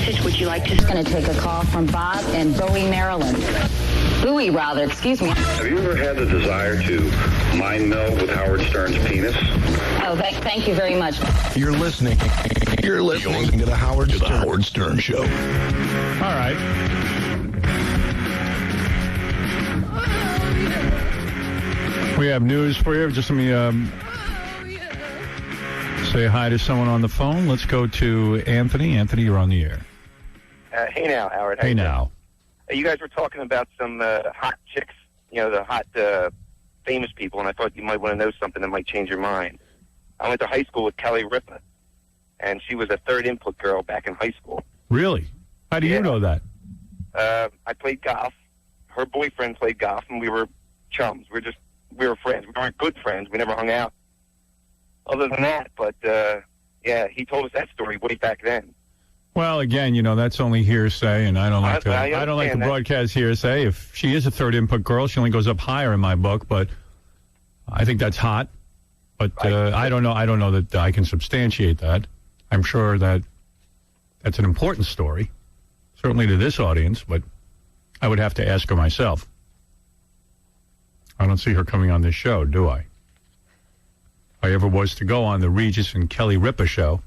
message would you like to... I'm going to take a call from Bob in Bowie, Maryland. Bowie, rather, excuse me. Have you ever had the desire to mind meld with Howard Stern's penis? Oh, thank you very much. You're listening to the Howard Stern Show. All right. We have news for you. Just let me say hi to someone on the phone. Let's go to Anthony. Anthony, you're on the air. Hey now, Howard. Hey now. You guys were talking about some hot chicks, the hot famous people, and I thought you might want to know something that might change your mind. I went to high school with Kelly Ripa, and she was a third input girl back in high school. Really? How do you know that? I played golf. Her boyfriend played golf, and we were chums. We were friends. We weren't good friends. We never hung out. Other than that, but he told us that story way back then. Well, again, that's only hearsay, and I don't like to broadcast hearsay. If she is a third input girl, she only goes up higher in my book, but I think that's hot. But I don't know. I don't know that I can substantiate that. I'm sure that that's an important story, certainly to this audience, but I would have to ask her myself. I don't see her coming on this show, do I? If I ever was to go on the Regis and Kelly Ripa show,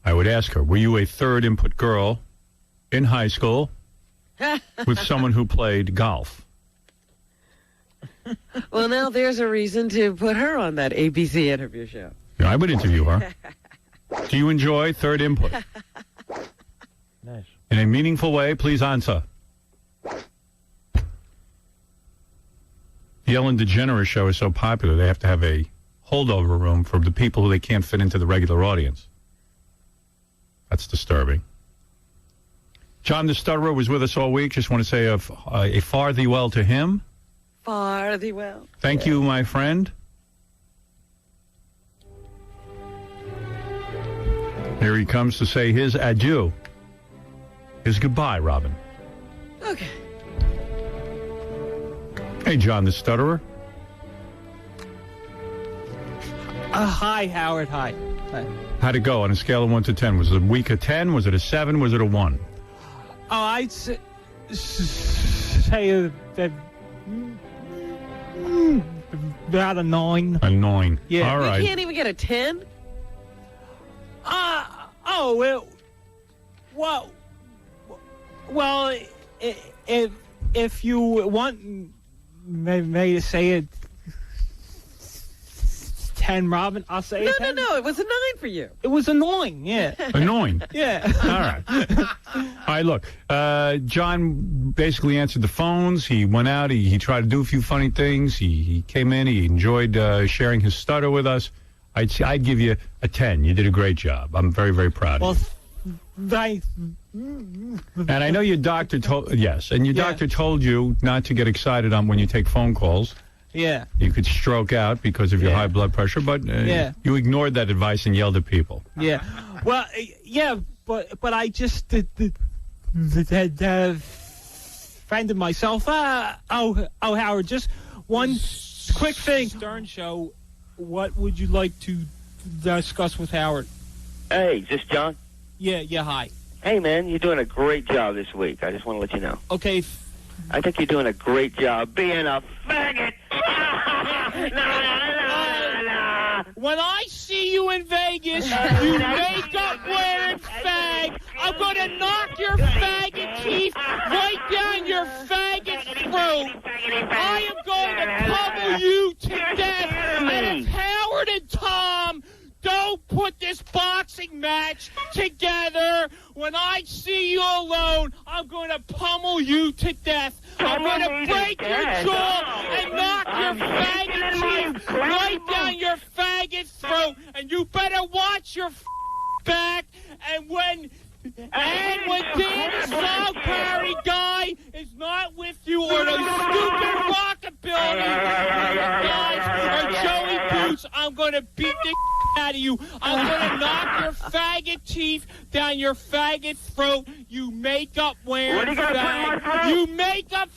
I would ask her, were you a third input girl in high school with someone who played golf? Well, now there's a reason to put her on that ABC interview show. Yeah, I would interview her. Do you enjoy third input? Nice. In a meaningful way, please answer. The Ellen DeGeneres show is so popular, they have to have a holdover room for the people who they can't fit into the regular audience. That's disturbing. John the Stutterer was with us all week. Just want to say a far thee well to him. Far thee well. Thank you, my friend. Here he comes to say his adieu. His goodbye, Robin. Okay. Hey, John the Stutterer. Hi, Howard. Hi. How'd it go on a scale of 1 to 10? Was it a week of 10? Was it a 7? Was it a 1? Oh, I'd say that about a 9. A 9. Yeah. All right. You can't even get a 10? Well, if you want me to say it 10, Robin, I'll say it 10. No, it was a 9 for you. It was annoying, yeah. Annoying? Yeah. All right. All right, look, John basically answered the phones. He went out. He tried to do a few funny things. He came in. He enjoyed sharing his stutter with us. I'd give you a 10. You did a great job. I'm very, very proud of you. Thanks. And I know your doctor told doctor told you not to get excited on when you take phone calls. Yeah. You could stroke out because of your high blood pressure, but you ignored that advice and yelled at people. Yeah. Well, but I just offended myself. Howard, just one quick thing. Stern Show, what would you like to discuss with Howard? Hey, is this John? Yeah, hi. Hey, man, you're doing a great job this week. I just want to let you know. Okay. I think you're doing a great job being a faggot. When I see you in Vegas, you make up wearing fag. I'm going to knock your faggot teeth right down your faggot throat. I am going to pummel you to death. And if Howard and Tom don't put this boxing match together, when I see you alone, I'm going to pummel you to death. I'm going to break your jaw and knock your faggot teeth right down your faggot throat. And you better watch your back. And when Dan Sogparry guy is not with you, or those stupid rockabilly guys, or Joey Boots, I'm going to beat the out of you. I'm going to knock your faggot teeth down your faggot throat. You makeup wearing fag. You makeup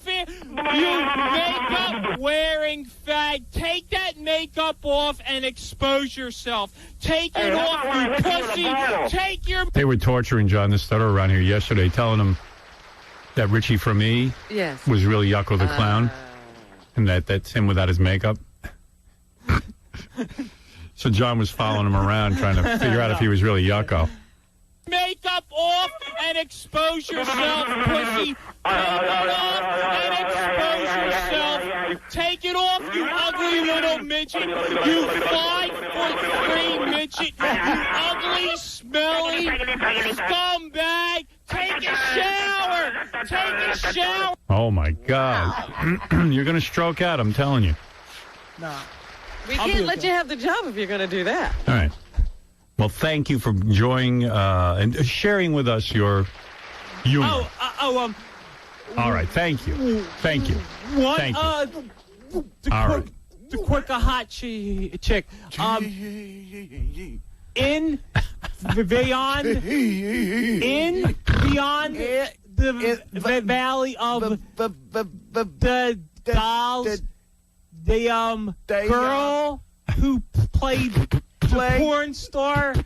wearing fag. Take that makeup off and expose yourself. Take it off, you pussy. Take your... They were torturing John the Stutterer around here yesterday, telling him that Richie from Me was really Yucko the Clown, and that's him without his makeup. So John was following him around, trying to figure out if he was really Yucko. Makeup off and expose yourself, pussy. Take it off and expose yourself. Take it off, you ugly little midget. You 5'3" midget. You ugly, smelly scumbag. Take a shower. Take a shower. Oh, my God. You're going to stroke out, I'm telling you. No. We can't let you have the job if you're going to do that. All right. Well, thank you for enjoying and sharing with us your humor. All right. Thank you. Thank you. What? Thank you. The quick a hot chick. In beyond the valley of the dolls, the girl who played the porn star. The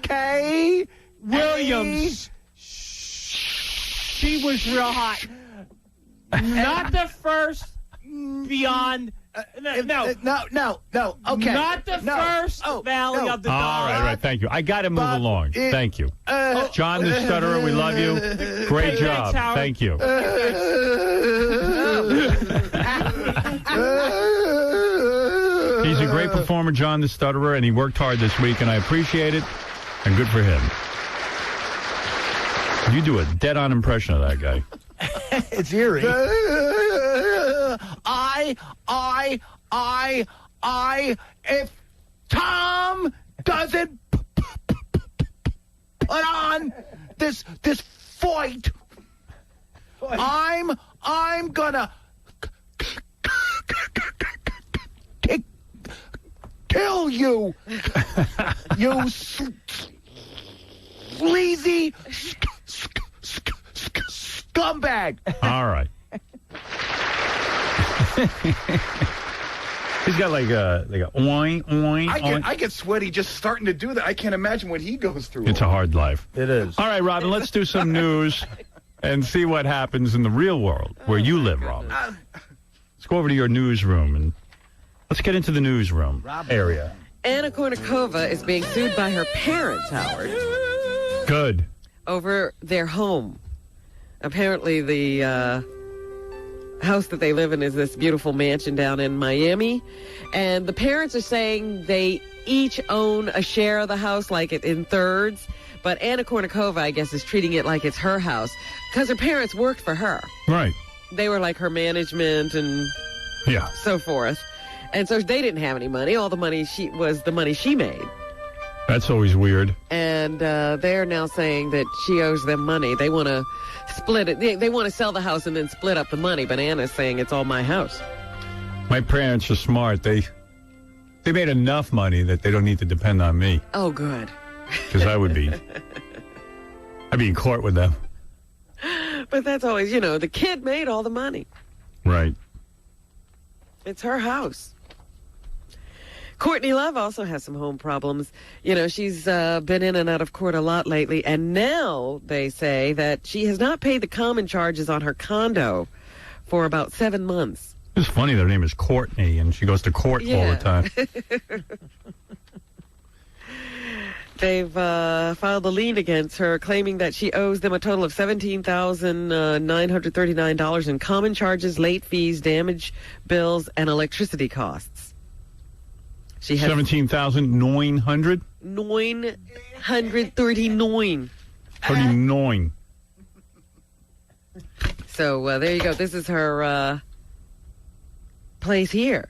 K Williams. She was real hot. Not the first beyond. No. Okay. Not the first valley of the dolls. All right. Thank you. I got to move along. Thank you. John the Stutterer, we love you. Great job. Thank you. He's a great performer, John the Stutterer, and he worked hard this week, and I appreciate it, and good for him. You do a dead-on impression of that guy. It's eerie. If Tom doesn't put on this fight, I'm gonna kill you, you sleazy scumbag. All right. He's got like a oing. I get sweaty just starting to do that. I can't imagine what he goes through. It's a hard life. It is. All right, Robin, let's do some news and see what happens in the real world where you live, Robin. Let's go over to your newsroom and let's get into the newsroom area. Anna Kournikova is being sued by her parents, Howard. Good. Over their home. Apparently, the house that they live in is this beautiful mansion down in Miami. And the parents are saying they each own a share of the house, like it in thirds. But Anna Kournikova, I guess, is treating it like it's her house because her parents worked for her. Right. They were like her management and so forth. And so they didn't have any money. All the money was the money she made. That's always weird. And they're now saying that she owes them money. They want to split it. They want to sell the house and then split up the money. But Anna's saying it's all my house. My parents are smart. They made enough money that they don't need to depend on me. Oh, good. Because I'd be in court with them. But that's always, the kid made all the money. Right. It's her house. Courtney Love also has some home problems. She's been in and out of court a lot lately, and now they say that she has not paid the common charges on her condo for about 7 months. It's funny that her name is Courtney, and she goes to court all the time. They've filed a lien against her, claiming that she owes them a total of $17,939 in common charges, late fees, damage bills, and electricity costs. She has 17,900? 939. 39. So there you go. This is her place here.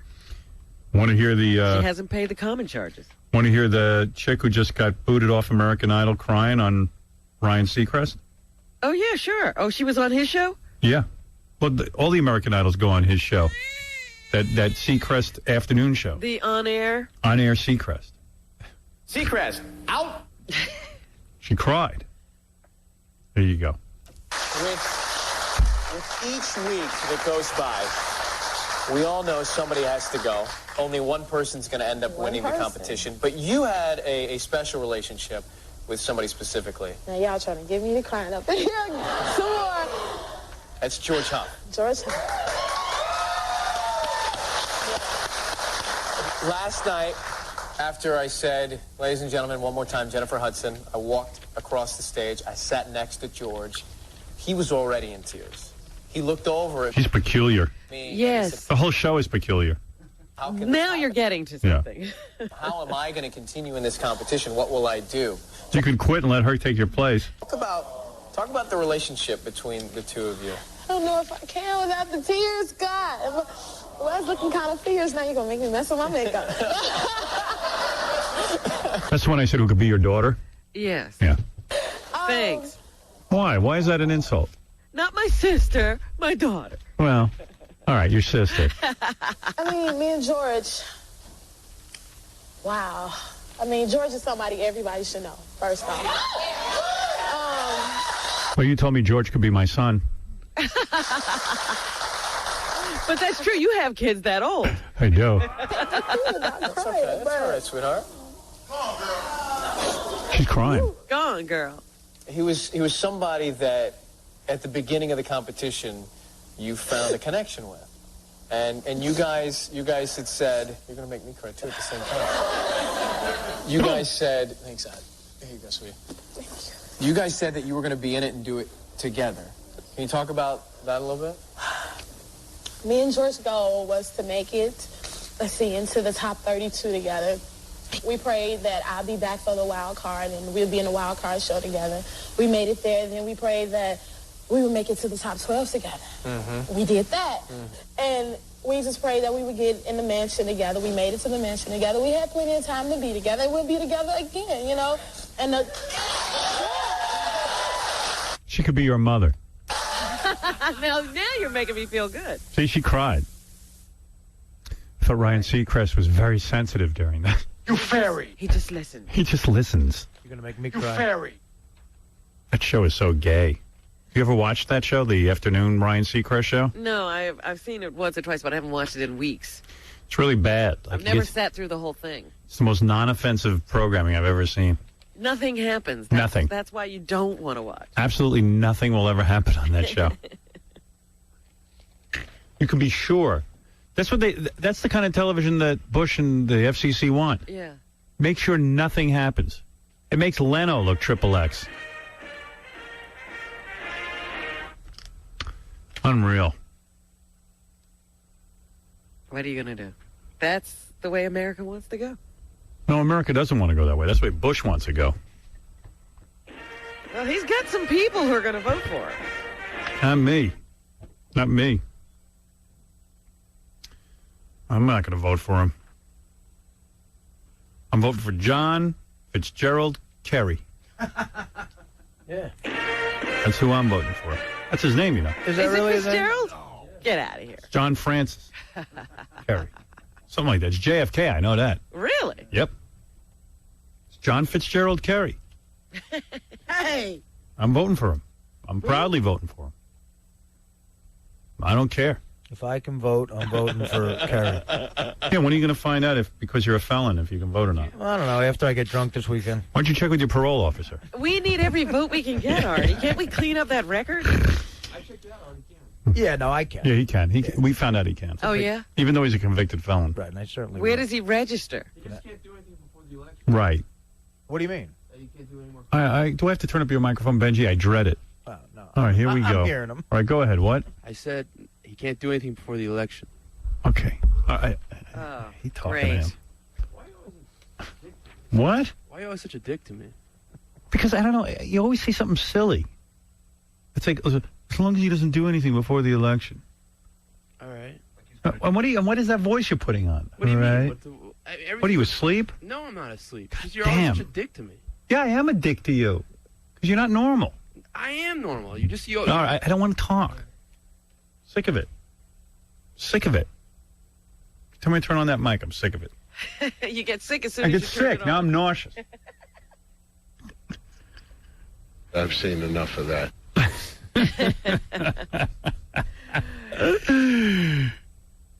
Want to hear she hasn't paid the common charges. Want to hear the chick who just got booted off American Idol crying on Ryan Seacrest? Oh, yeah, sure. Oh, she was on his show? Yeah. Well, all the American Idols go on his show. That Seacrest afternoon show. The on-air. On-air Seacrest. Seacrest, out. She cried. There you go. With each week that goes by, we all know somebody has to go. Only one person's going to end up winning the competition. But you had a special relationship with somebody specifically. Now y'all trying to get me to crying up in here. Some more. That's George Huff. George Huff. Last night, after I said, ladies and gentlemen, one more time, Jennifer Hudson, I walked across the stage. I sat next to George. He was already in tears. He looked over at He's peculiar. me. Yes. The whole show is peculiar. Now you're getting to something. Yeah. How am I going to continue in this competition? What will I do? You could quit and let her take your place. Talk about the relationship between the two of you. I don't know if I can without the tears, God. Well, I was looking kind of fierce. Now you're going to make me mess with my makeup. That's when I said who could be your daughter. Yes. Yeah. Thanks. Why? Why is that an insult? Not my sister, my daughter. Well, all right, your sister. I mean, me and George. Wow. I mean, George is somebody everybody should know, first off. Well, you told me George could be my son. But that's true. You have kids that old. I do. That's okay. That's all right, sweetheart. She's crying. Go on, girl. He was somebody that, at the beginning of the competition, you found a connection with. And you guys had said, you're going to make me cry too at the same time. You guys said, thanks, Ad. Here you go, sweetie. You guys said that you were going to be in it and do it together. Can you talk about that a little bit? Me and George's goal was to make it, into the top 32 together. We prayed that I'll be back for the wild card and we'll be in the wild card show together. We made it there, and then we prayed that we would make it to the top 12 together. Mm-hmm. We did that. And we just prayed that we would get in the mansion together. We made it to the mansion together. We had plenty of time to be together. We'll be together again, you know? And She could be your mother. now you're making me feel good. See, she cried. I thought Ryan Seacrest was very sensitive during that. You fairy. He just listened. He just listens. You're going to make me You cry. fairy. That show is so gay. You ever watched that show, the afternoon Ryan Seacrest show? No, I've seen it once or twice, but I haven't watched it in weeks. It's really bad. I've never sat through the whole thing. It's the most non-offensive programming I've ever seen. Nothing happens. Nothing. That's why you don't want to watch. Absolutely nothing will ever happen on that show. You can be sure. That's the kind of television that Bush and the FCC want. Yeah. Make sure nothing happens. It makes Leno look XXX. Unreal. What are you going to do? That's the way America wants to go. No, America doesn't want to go that way. That's the way Bush wants to go. Well, he's got some people who are going to vote for him. Not me. Not me. I'm not going to vote for him. I'm voting for John Fitzgerald Kerry. Yeah. That's who I'm voting for. That's his name, you know. Is that really Fitzgerald? Get out of here. John Francis Kerry. Something like that. It's JFK, I know that. Really? Yep. It's John Fitzgerald Kerry. Hey. I'm voting for him. I'm proudly voting for him. I don't care. If I can vote, I'm voting for Kerry. Yeah, when are you going to find out because you're a felon, if you can vote or not? I don't know. After I get drunk this weekend. Why don't you check with your parole officer? We need every vote we can get, Artie. Can't we clean up that record? I checked it out. Artie can. Yeah, no, I can. Yeah, he can. We found out he can. Oh, yeah? Even though he's a convicted felon. Right, and I certainly Where will. does he register? You just can't do anything before the election. Right. What do you mean? You can't do any more. Do I have to turn up your microphone, Benji? I dread it. Oh, no. All right, here we go. I'm hearing him. All right, go ahead. What? I said he can't do anything before the election. Okay. He talking to him. What? Why are you always such a dick to me? Because I don't know. You always say something silly. It's like as long as he doesn't do anything before the election. All right. And what is that voice you're putting on? What do you right? mean? What are you asleep? No, I'm not asleep. God You're damn. always such a dick to me. Yeah, I am a dick to you. Because you're not normal. I am normal. You just All right, I don't want to talk. Sick of it. Sick of it. Tell me to turn on that mic. I'm sick of it. You get sick as soon I as get you turn sick. it Now on. I'm nauseous. I've seen enough of that.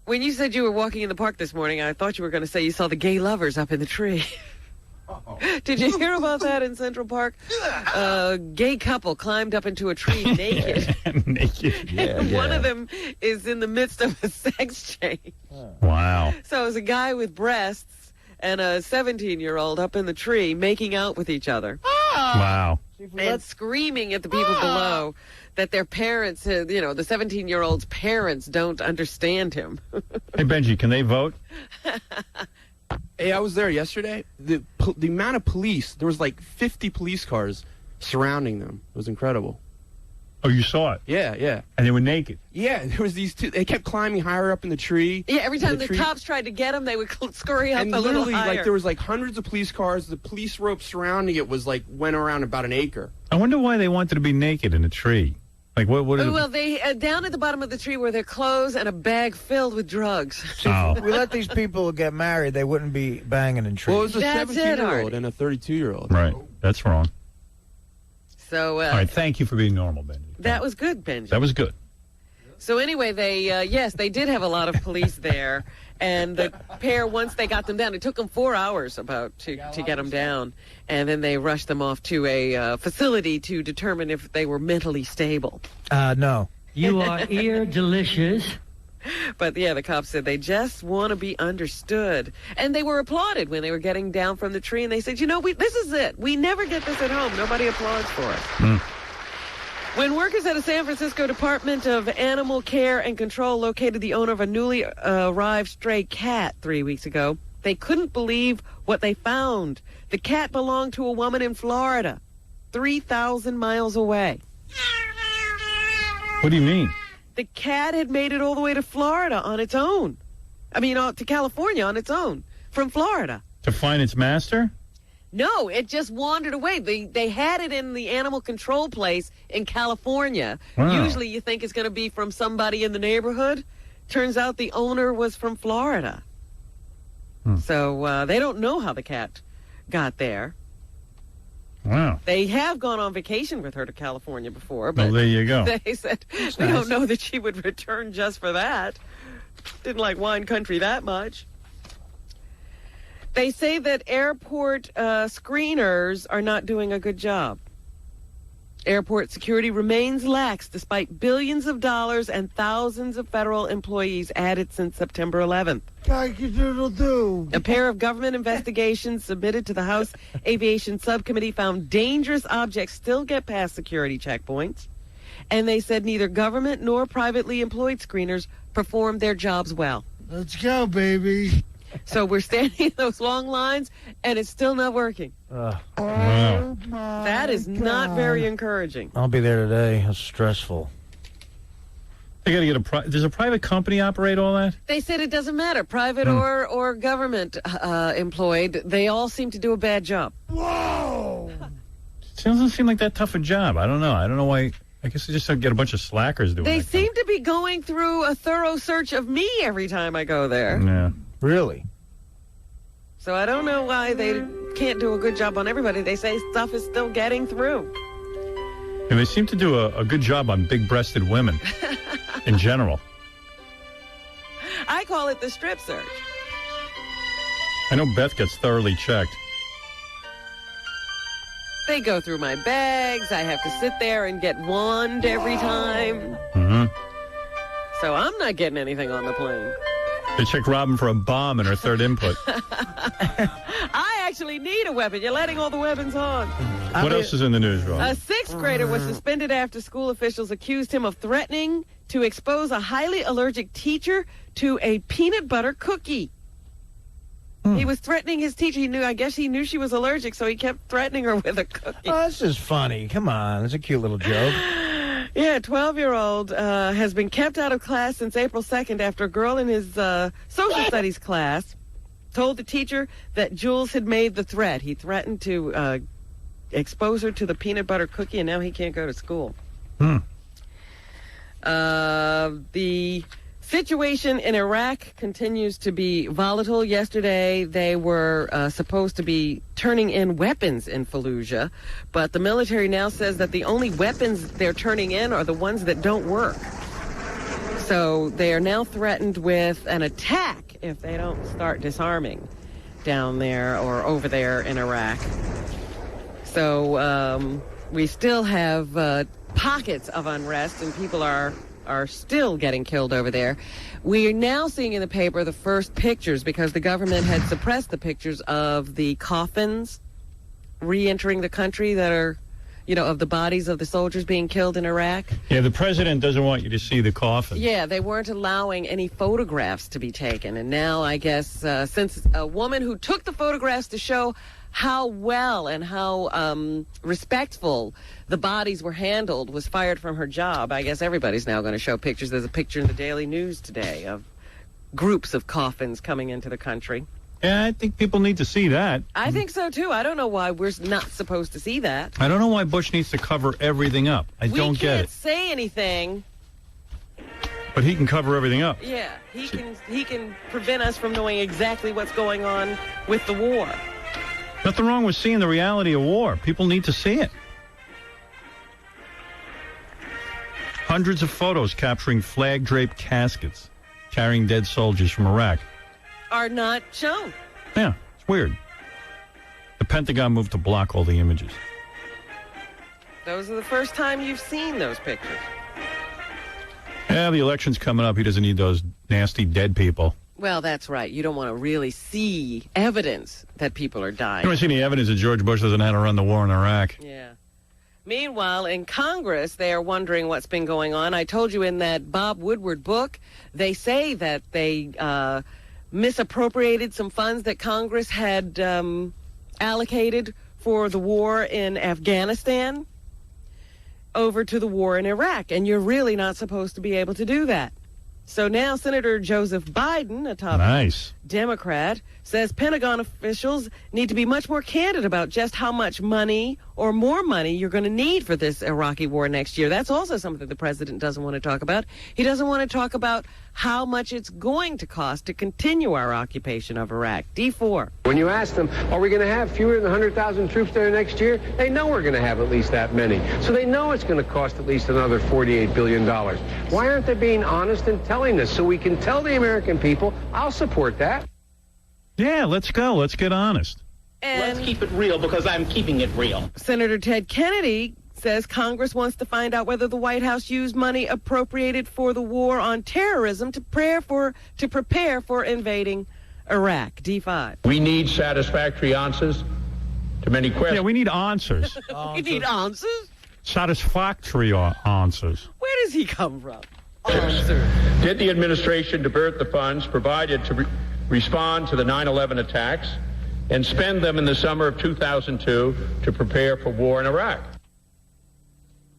When you said you were walking in the park this morning, I thought you were going to say you saw the gay lovers up in the tree. Did you hear about that in Central Park? A gay couple climbed up into a tree naked. Naked. And one of them is in the midst of a sex change. Wow. So it was a guy with breasts and a 17-year-old up in the tree making out with each other. Wow. And screaming at the people below that their parents, the 17-year-old's parents don't understand him. Hey, Benji, can they vote? Hey, I was there yesterday. The amount of police, there was like 50 police cars surrounding them. It was incredible. Oh, you saw it? Yeah. And they were naked? Yeah, there was these two. They kept climbing higher up in the tree. Yeah, every time the tree. cops tried to get them, they would scurry up And a little literally, higher. like, there was like hundreds of police cars. The police rope surrounding it was like, went around about an acre. I wonder why they wanted to be naked in a tree. Like, what is Well, they down at the bottom of the tree were their clothes and a bag filled with drugs. See, if we let these people get married, they wouldn't be banging in trees. Well, it was a That's it, 17-year-old Artie. and a 32-year-old. Right. That's wrong. So All right, thank you for being normal, Benji. that was good, Benji. That was good. So anyway, they did have a lot of police there, and the pair, once they got them down, it took them 4 hours to get them down, and then they rushed them off to a facility to determine if they were mentally stable. No. You are ear delicious. But yeah, the cops said they just want to be understood, and they were applauded when they were getting down from the tree, and they said, this is it. We never get this at home. Nobody applauds for us. When workers at a San Francisco Department of Animal Care and Control located the owner of a newly arrived stray cat 3 weeks ago, they couldn't believe what they found. The cat belonged to a woman in Florida, 3,000 miles away. What do you mean? The cat had made it all the way to Florida on its own. To California on its own from Florida. To find its master? No, it just wandered away. They had it in the animal control place in California. Wow. Usually you think it's going to be from somebody in the neighborhood. Turns out the owner was from Florida. So they don't know how the cat got there. Wow. They have gone on vacation with her to California before, but Well, there you go. they said, we don't know that she would return just for that. Didn't like wine country that much. They say that airport screeners are not doing a good job. Airport security remains lax despite billions of dollars and thousands of federal employees added since September 11th. A pair of government investigations submitted to the House Aviation Subcommittee found dangerous objects still get past security checkpoints. And they said neither government nor privately employed screeners perform their jobs well. Let's go, baby. So we're standing in those long lines, and it's still not working. Wow. That is not very encouraging. I'll be there today. It's stressful. They got to get does a private company operate all that? They said it doesn't matter, private or government employed. They all seem to do a bad job. Whoa! It doesn't seem like that tough a job. I don't know. I don't know why. I guess they just get a bunch of slackers doing They that. seem to be going through a thorough search of me every time I go there. Yeah. Really? So I don't know why they can't do a good job on everybody. They say stuff is still getting through. And they seem to do a good job on big-breasted women in general. I call it the strip search. I know Beth gets thoroughly checked. They go through my bags. I have to sit there and get wand every time. Mm-hmm. So I'm not getting anything on the plane. They check Robin for a bomb in her third input. I actually need a weapon. You're letting all the weapons on. What else is in the news, Robin? A sixth grader was suspended after school officials accused him of threatening to expose a highly allergic teacher to a peanut butter cookie. He was threatening his teacher. I guess he knew she was allergic, so he kept threatening her with a cookie. Oh, this is funny. Come on. It's a cute little joke. Yeah, a 12-year-old has been kept out of class since April 2nd after a girl in his social studies class told the teacher that Jules had made the threat. He threatened to expose her to the peanut butter cookie, and now he can't go to school. The Situation in Iraq continues to be volatile. Yesterday, they were supposed to be turning in weapons in Fallujah, but the military now says that the only weapons they're turning in are the ones that don't work. So they are now threatened with an attack if they don't start disarming down there or over there in Iraq. So we still have pockets of unrest, and people are still getting killed over there. We are now seeing in the paper the first pictures, because the government had suppressed the pictures of the coffins re-entering the country that are, of the bodies of the soldiers being killed in Iraq. Yeah, the president doesn't want you to see the coffin. Yeah, they weren't allowing any photographs to be taken. And now, I guess, since a woman who took the photographs to show how well and how respectful the bodies were handled was fired from her job, I guess everybody's now going to show pictures. There's a picture in the Daily News today of groups of coffins coming into the country. Yeah, I think people need to see that. I think so, too. I don't know why we're not supposed to see that. I don't know why Bush needs to cover everything up. I don't get it. We can't say anything. But he can cover everything up. Yeah, he can prevent us from knowing exactly what's going on with the war. Nothing wrong with seeing the reality of war. People need to see it. Hundreds of photos capturing flag-draped caskets carrying dead soldiers from Iraq are not shown. Yeah, it's weird. The Pentagon moved to block all the images. Those are the first time you've seen those pictures. Yeah, the election's coming up. He doesn't need those nasty dead people. Well, that's right. You don't want to really see evidence that people are dying. You don't see any evidence that George Bush doesn't know how to run the war in Iraq. Yeah. Meanwhile, in Congress, they are wondering what's been going on. I told you in that Bob Woodward book, they say that they misappropriated some funds that Congress had allocated for the war in Afghanistan over to the war in Iraq. And you're really not supposed to be able to do that. So now Senator Joseph Biden, a top Democrat, says Pentagon officials need to be much more candid about just how much money or more money you're going to need for this Iraqi war next year. That's also something the president doesn't want to talk about. He doesn't want to talk about how much it's going to cost to continue our occupation of Iraq. D4. When you ask them, are we going to have fewer than 100,000 troops there next year? They know we're going to have at least that many. So they know it's going to cost at least another $48 billion. Why aren't they being honest and telling us so we can tell the American people, I'll support that? Yeah, let's go. Let's get honest. Let's keep it real, because I'm keeping it real. Senator Ted Kennedy says Congress wants to find out whether the White House used money appropriated for the war on terrorism to prepare for invading Iraq. D5. We need satisfactory answers to many questions. Yeah, we need answers. You need answers? Satisfactory answers. Where does he come from? Answers. Did the administration divert the funds provided to respond to the 9/11 attacks and spend them in the summer of 2002 to prepare for war in Iraq?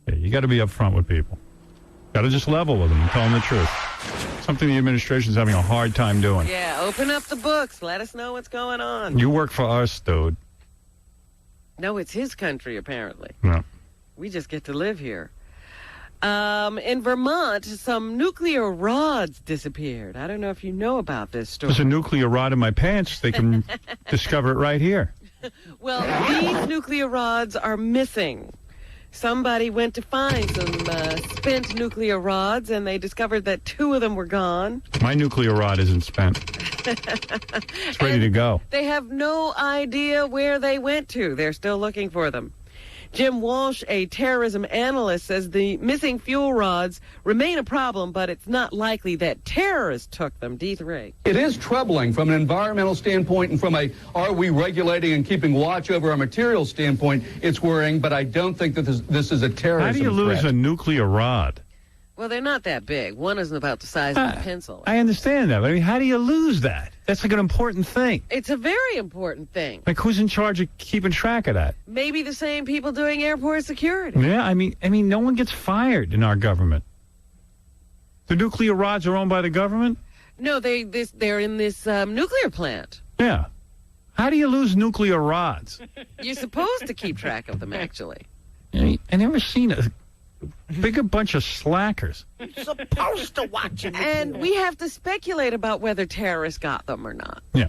Yeah, you got to be upfront with people. Got to just level with them and tell them the truth. Something the administration's having a hard time doing. Yeah, open up the books. Let us know what's going on. You work for us, dude. No, it's his country, apparently. No. We just get to live here. In Vermont, some nuclear rods disappeared. I don't know if you know about this story. There's a nuclear rod in my pants. They can discover it right here. Well, these nuclear rods are missing. Somebody went to find some spent nuclear rods, and they discovered that 2 of them were gone. My nuclear rod isn't spent. It's ready to go. They have no idea where they went to. They're still looking for them. Jim Walsh, a terrorism analyst, says the missing fuel rods remain a problem, but it's not likely that terrorists took them. D3. It is troubling from an environmental standpoint and from a are we regulating and keeping watch over our materials standpoint. It's worrying, but I don't think that this is a terrorism How do you lose threat. a nuclear rod? Well, they're not that big. One is about the size of a pencil. I understand that, but I mean, how do you lose that? That's like an important thing. It's a very important thing. Like, who's in charge of keeping track of that? Maybe the same people doing airport security. Yeah, I mean, no one gets fired in our government. The nuclear rods are owned by the government? No, they're in this nuclear plant. Yeah. How do you lose nuclear rods? You're supposed to keep track of them, actually. I never seen a Bigger bunch of slackers. You're supposed to watch it. And we have to speculate about whether terrorists got them or not. Yeah.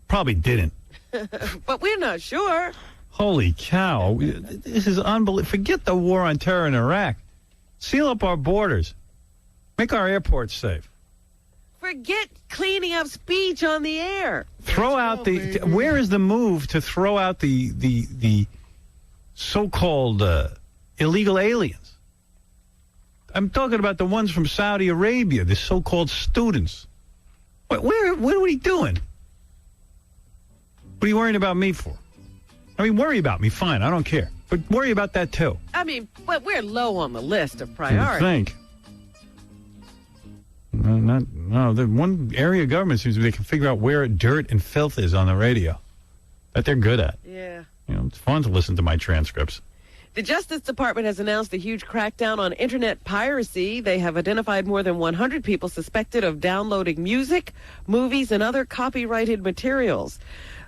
Probably didn't. But we're not sure. Holy cow. This is unbelievable. Forget the war on terror in Iraq. Seal up our borders. Make our airports safe. Forget cleaning up speech on the air. Throw out the... Where is the move to throw out the so-called illegal aliens? I'm talking about the ones from Saudi Arabia, the so-called students. What are we doing? What are you worrying about me for? I mean, worry about me, fine, I don't care. But worry about that, too. I mean, but we're low on the list of You priorities. think? No, the one area of government seems they can figure out where dirt and filth is on the radio. That they're good at. Yeah. You know, it's fun to listen to my transcripts. The Justice Department has announced a huge crackdown on internet piracy. They have identified more than 100 people suspected of downloading music, movies, and other copyrighted materials.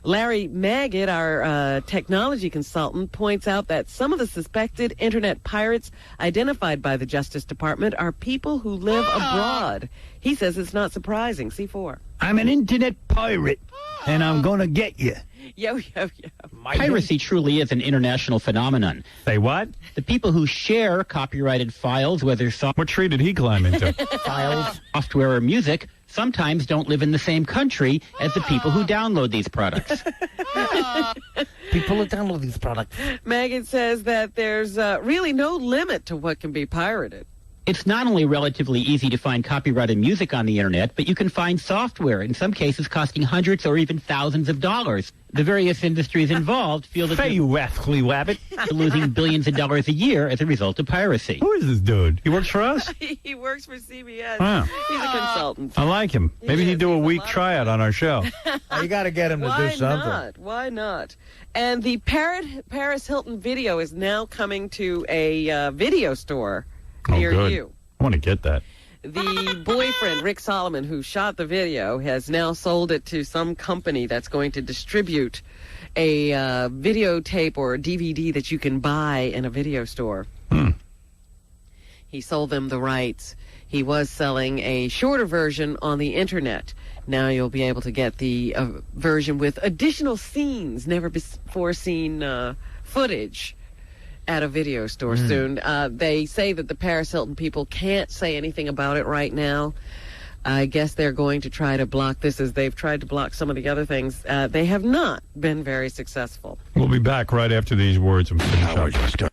Larry Magid, our technology consultant, points out that some of the suspected internet pirates identified by the Justice Department are people who live abroad. He says it's not surprising. C4. I'm an internet pirate, and I'm going to get you. Yo. Piracy truly is an international phenomenon. Say what? The people who share copyrighted files, whether What tree did he climb into? files, software, or music, sometimes don't live in the same country as the people who download these products. People who download these products. Magid says that there's really no limit to what can be pirated. It's not only relatively easy to find copyrighted music on the internet, but you can find software, in some cases costing hundreds or even thousands of dollars. The various industries involved feel that you rascally rabbit. They're losing billions of dollars a year as a result of piracy. Who is this dude? He works for us? He works for CBS. Huh. He's a consultant. I like him. Maybe he'd do a week tryout on our show. You got to get him to do something. Why not? And the Paris Hilton video is now coming to a video store near good. you. I want to get that. The boyfriend, Rick Solomon, who shot the video, has now sold it to some company that's going to distribute a videotape or a DVD that you can buy in a video store. He sold them the rights. He was selling a shorter version on the internet. Now you'll be able to get the version with additional scenes, never before seen footage at a video store soon. They say that the Paris Hilton people can't say anything about it right now. I guess they're going to try to block this as they've tried to block some of the other things. They have not been very successful. We'll be back right after these words and finish up.